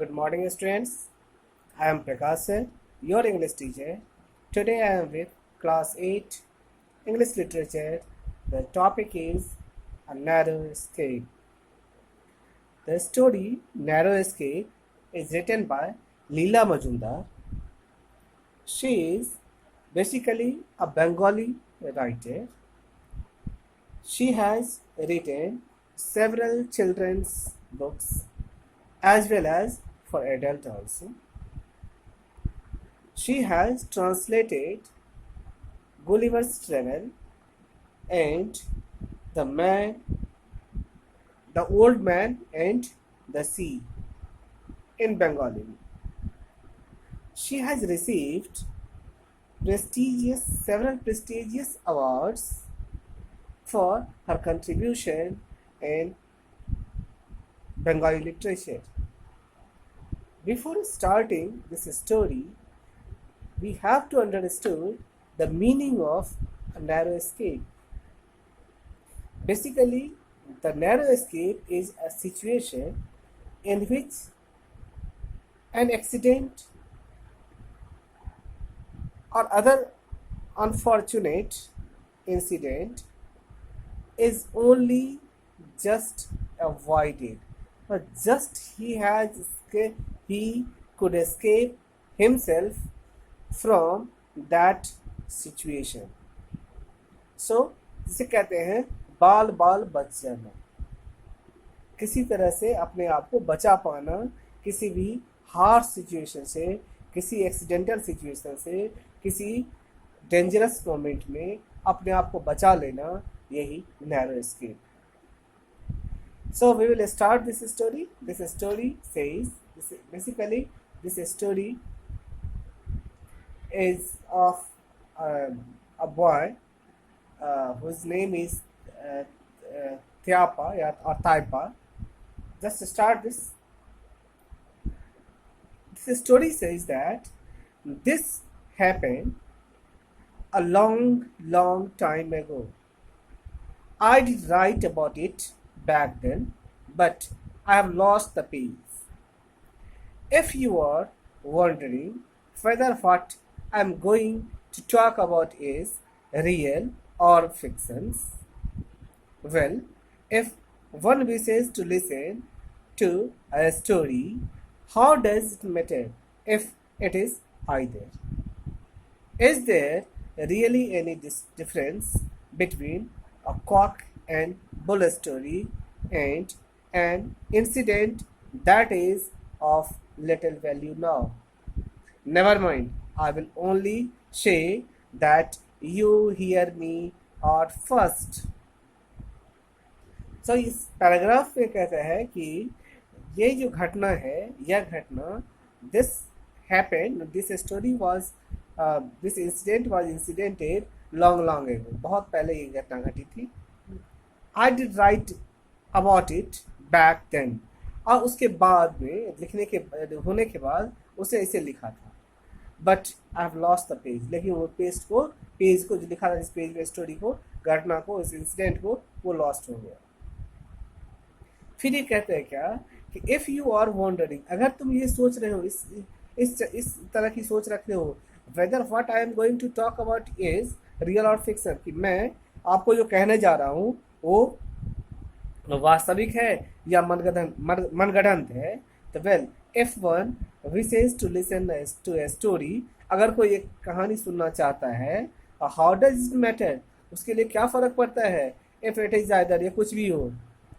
Good morning, students. I am Prakash sir, your English teacher. Today I am with class 8 English literature. The topic is A Narrow Escape. The story Narrow Escape is written by Leela Majumdar. She is basically a Bengali writer. She has written several children's books as well as for adult also. She has translated Gulliver's Travel and the Old Man and the Sea in Bengali. She has received several prestigious awards for her contribution in Bengali literature. Before starting this story, we have to understand the meaning of a narrow escape. Basically, the narrow escape is a situation in which an accident or other unfortunate incident is only just avoided, but just he could escape himself from that situation. So जिसे कहते हैं बाल बाल बच जाना, किसी तरह से अपने आप को बचा पाना, किसी भी हार्श सिचुएशन से, किसी एक्सीडेंटल सिचुएशन से, किसी डेंजरस मोमेंट में अपने आप को बचा लेना, यही narrow escape. So we will start this story. This story says, this story is of a boy whose name is Tyapa or Taipa. Just start this. This story says that this happened a long time ago. I did write about it back then, but I have lost the page. If you are wondering whether what I am going to talk about is real or fictions, well, if one wishes to listen to a story, how does it matter if it is either? Is there really any difference between a cock and bull story and an incident that is of little value now? Never mind, I will only say that you hear me out first. So इस paragraph में कहता है कि ये जो घटना है, यह घटना this incident was incidented long ago. बहुत पहले ये घटना घटी थी. I did write about it back then. और उसके बाद में होने के बाद उसे इसे लिखा था. But I have lost the page. लेकिन वो पेज को जो लिखा था, इस पेज में स्टोरी को, घटना को, इस इंसिडेंट को, वो लॉस्ट हो गया. फिर ये कहते हैं क्या कि इफ यू आर वॉन्डरिंग, अगर तुम ये सोच रहे हो, इस तरह की सोच रखते हो, whether what I am going to talk about is real or fiction, कि मैं आपको जो कहने जा रहा हूँ वो वास्तविक है या मनगढ़ंत है, तो well, if one wishes to listen to a story, अगर कोई एक कहानी सुनना चाहता है, हाउ डज इट मैटर, उसके लिए क्या फ़र्क पड़ता है, इफ इट इज आइदर, ये कुछ भी हो,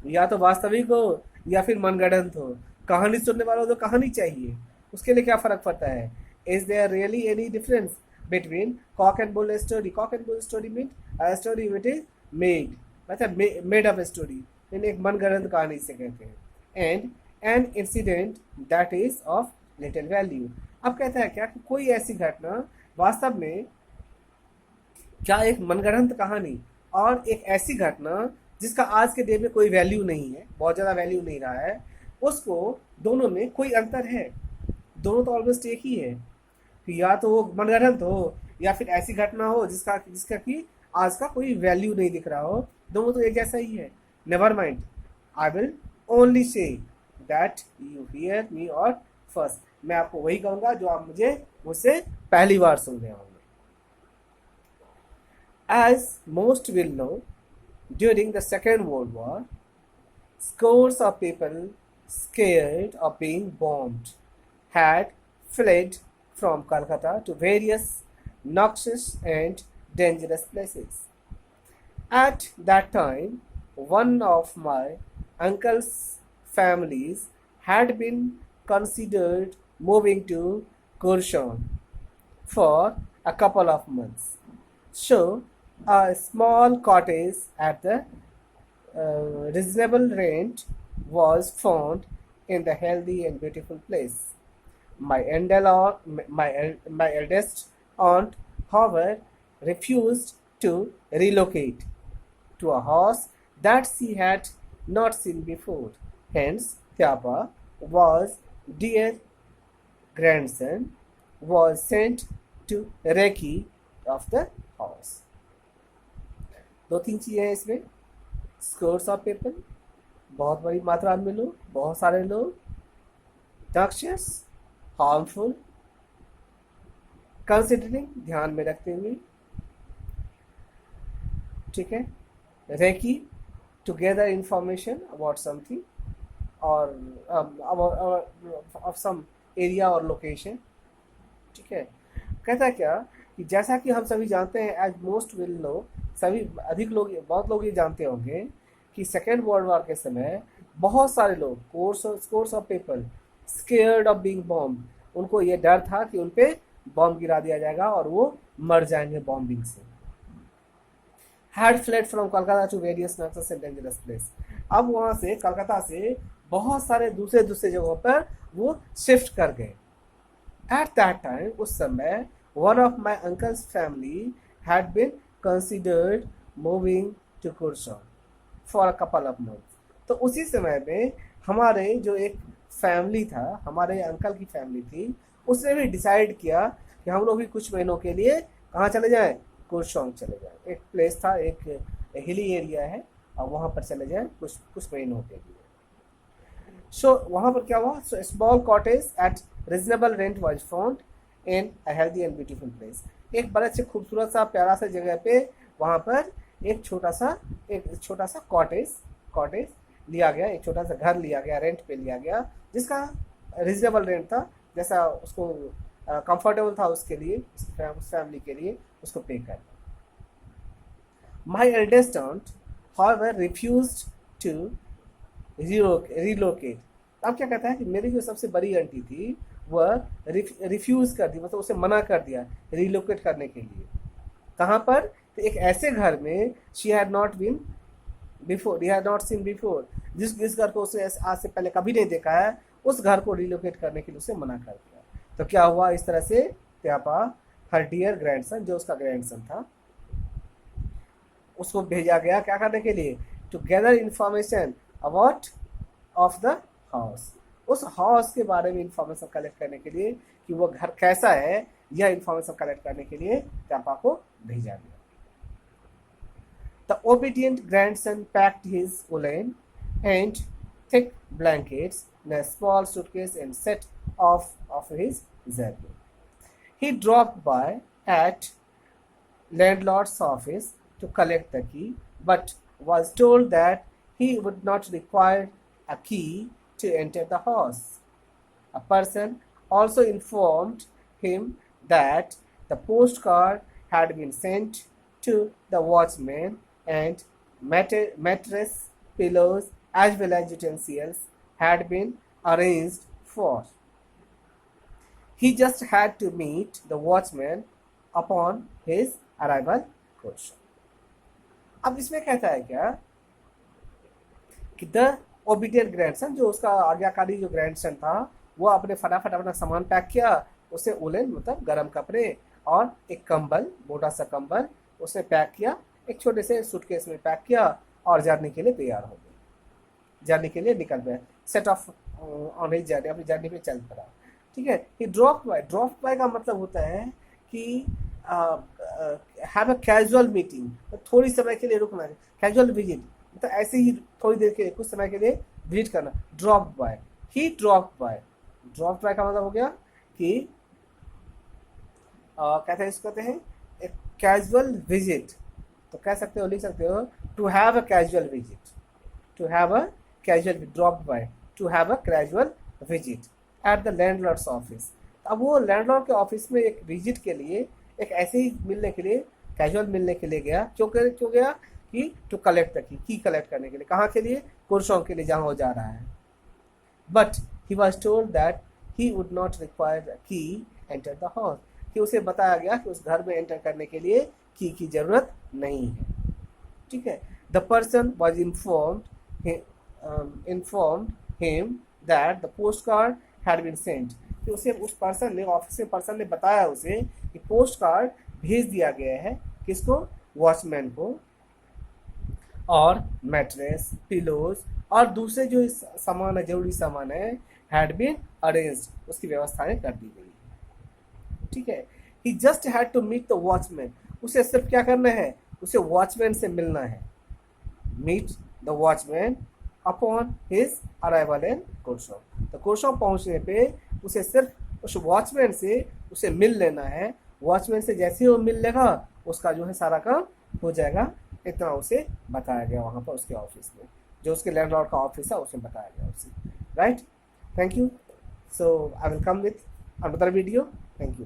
या तो वास्तविक हो या फिर मनगढ़ंत हो, कहानी सुनने वालों को कहानी चाहिए, उसके लिए क्या फ़र्क पड़ता है. Is there really any difference between cock and bull story? Cock and bull story mean a story which is made up story, एक मनगढ़ंत कहानी से कहते हैं. And an incident that is of little value. अब कहता है क्या कि कोई ऐसी घटना वास्तव में, क्या एक मनगढ़ंत कहानी और एक ऐसी घटना जिसका आज के डे में कोई वैल्यू नहीं है, बहुत ज़्यादा वैल्यू नहीं रहा है, उसको दोनों में कोई अंतर है? दोनों तो ऑलमोस्ट एक ही है. या तो वो मनगढ़ंत हो या फिर ऐसी घटना हो जिसका कि आज का कोई वैल्यू नहीं दिख रहा हो, दोनों तो एक जैसा ही है. Never mind, I will only say that you hear me और फर्स्ट, मैं आपको वही कहूंगा जो आप मुझसे पहली बार सुन रहे होंगे. As most will know, during the Second World War, scores of people scared of being bombed had fled from Calcutta to various noxious and dangerous places. At that time, one of my uncle's families had been considered moving to Kurshon for a couple of months. So, a small cottage at the reasonable rent was found in the healthy and beautiful place. My eldest aunt, however, refused to relocate to a house that she had not seen before. Hence, Tyapa was dear grandson was sent to recce of the house. दो तीन चीजें हैं इसमें. Scores of people, बहुत बड़ी मात्रा में लोग, बहुत सारे लोग. नॉक्शियस, हार्मफुल, कंसिडरिंग, ध्यान में रखते हुए. ठीक है. Recce, to gather information about something or of some area or location. ठीक है. कहता है क्या कि जैसा कि हम सभी जानते हैं, एज मोस्ट विल नो, सभी बहुत लोग ये जानते होंगे कि सेकेंड वर्ल्ड वॉर के समय बहुत सारे लोग, scores of people scared of being bomb, उनको ये डर था कि उन पे बॉम्ब गिरा दिया जाएगा और वो मर जाएंगे बॉम्बिंग से. Had fled from Calcutta to various noxious and dangerous place. अब वहां से कलकत्ता से बहुत सारे दूसरे जगहों पर वो शिफ्ट कर गए. एट दैट टाइम, उस समय, one of my uncle's family had been considered moving to Kursan for a couple of months. तो उसी समय में हमारे जो एक फैमिली था, हमारे अंकल की फैमिली थी, उसने भी डिसाइड किया कि हम लोग भी कुछ महीनों के लिए कहाँ चले जाएं, कुर्शोंग चले जाएं. एक प्लेस था, एक हिली एरिया है, और वहाँ पर चले जाएं कुछ महीनों के लिए. सो वहाँ पर क्या हुआ? So small cottage eight reasonable rent was found in a healthy and beautiful place. एक बड़े अच्छे खूबसूरत सा प्यारा सा जगह पे वहाँ पर एक छोटा सा कॉटेज लिया गया, एक छोटा सा घर लिया गया, रेंट पे लिया गया, जिसका रिजनेबल रेंट था, जैसा उसको कंफर्टेबल था उसके लिए, उस फैमिली के लिए उसको पे कर. My eldest aunt however refused to relocate. अब क्या कहता है कि मेरी जो सबसे बड़ी आंटी थी वह रिफ्यूज कर दी, मतलब उसे मना कर दिया रिलोकेट करने के लिए. कहाँ पर? तो एक ऐसे घर में she had not seen before, जिस घर को उसने आज से पहले कभी नहीं देखा है, उस घर को रिलोकेट करने के लिए उसे मना कर दिया. तो क्या हुआ? इस तरह से त्यापा, हर डियर ग्रैंडसन, जो उसका ग्रैंडसन था, उसको भेजा गया क्या करने के लिए? To gather information about of the house. उस हाउस के बारे में इंफॉर्मेशन कलेक्ट करने के लिए कि वो घर कैसा है, यह इंफॉर्मेशन कलेक्ट करने के लिए त्यापा को भेजा गया. The obedient grandson packed his woolen and thick blankets in a small suitcase and set off his journey. He dropped by at landlord's office to collect the key, but was told that he would not require a key to enter the house. A person also informed him that the postcard had been sent to the watchman and mattress, pillows, as well as utensils had been arranged for. He just had to meet the watchman upon his arrival. अब इसमें कहता है क्या कि the obedient grandson, जो उसका आज्ञाकारी जो ग्रैंडसन था, वो अपने फटाफट अपना सामान पैक किया. उसे उलेन मतलब गर्म कपड़े और एक कंबल, मोटा सा कंबल उसने पैक किया, एक छोटे से सूटकेस में पैक किया और जर्नी के लिए तैयार हो गए, जर्नी के लिए निकल गए. Set of on his journey, अपनी जर्नी पे चल पड़ा. ठीक है. ही ड्रॉप बाय का मतलब होता है कि हैव अ कैजुअल मीटिंग, थोड़ी समय के लिए रुकना है. कैजुअल विजिट मतलब ऐसे ही थोड़ी देर के लिए, कुछ समय के लिए विजिट करना. Drop by, he drop by, drop by का मतलब हो गया कि कहते हैं, इसको कहते हैं एक कैजुअल विजिट। तो कह सकते हो, लिख सकते हो, to have a casual visit, to have a casual drop by, to have a casual visit at the landlord's office. अब वो लैंडलॉर्ड के ऑफिस में एक विजिट के लिए, एक ऐसे ही मिलने के लिए, कैजुअल मिलने के लिए गया। क्यों गया? कि to collect the key collect करने के लिए। कहाँ के लिए? कुर्सों के लिए, जहाँ हो जा रहा है। But he was told that he would not require the key enter the house, कि उसे बताया गया कि उस घर में एंटर करने के लिए की जरूरत नहीं है। ठीक है। The person was informed him that the post card had been sent, कि उसे उस पर्सन ने, ऑफिस में पर्सन ने बताया उसे कि पोस्ट कार्ड भेज दिया गया है। किसको? वॉचमैन को। और मैट्रेस, पिलोज और दूसरे जो सामान है, जरूरी सामान है, हैड बीन अरेंज्ड, उसकी व्यवस्थाएं कर दी गई। ठीक है। He just had to meet the watchman, उसे सिर्फ क्या करना है? उसे वॉचमैन से मिलना है। Meet the watchman upon his arrival in Kurseong. तो कुर्सोम पहुंचने पे उसे सिर्फ उस वॉचमैन से उसे मिल लेना है। वॉचमैन से जैसे ही वो मिल लेगा, उसका जो है सारा काम हो जाएगा। इतना उसे बताया गया वहाँ पर उसके ऑफिस में, जो उसके लैंडलॉर्ड का ऑफिस है, उसमें बताया गया उसे। Right, thank you. So I will come with another video. Thank you.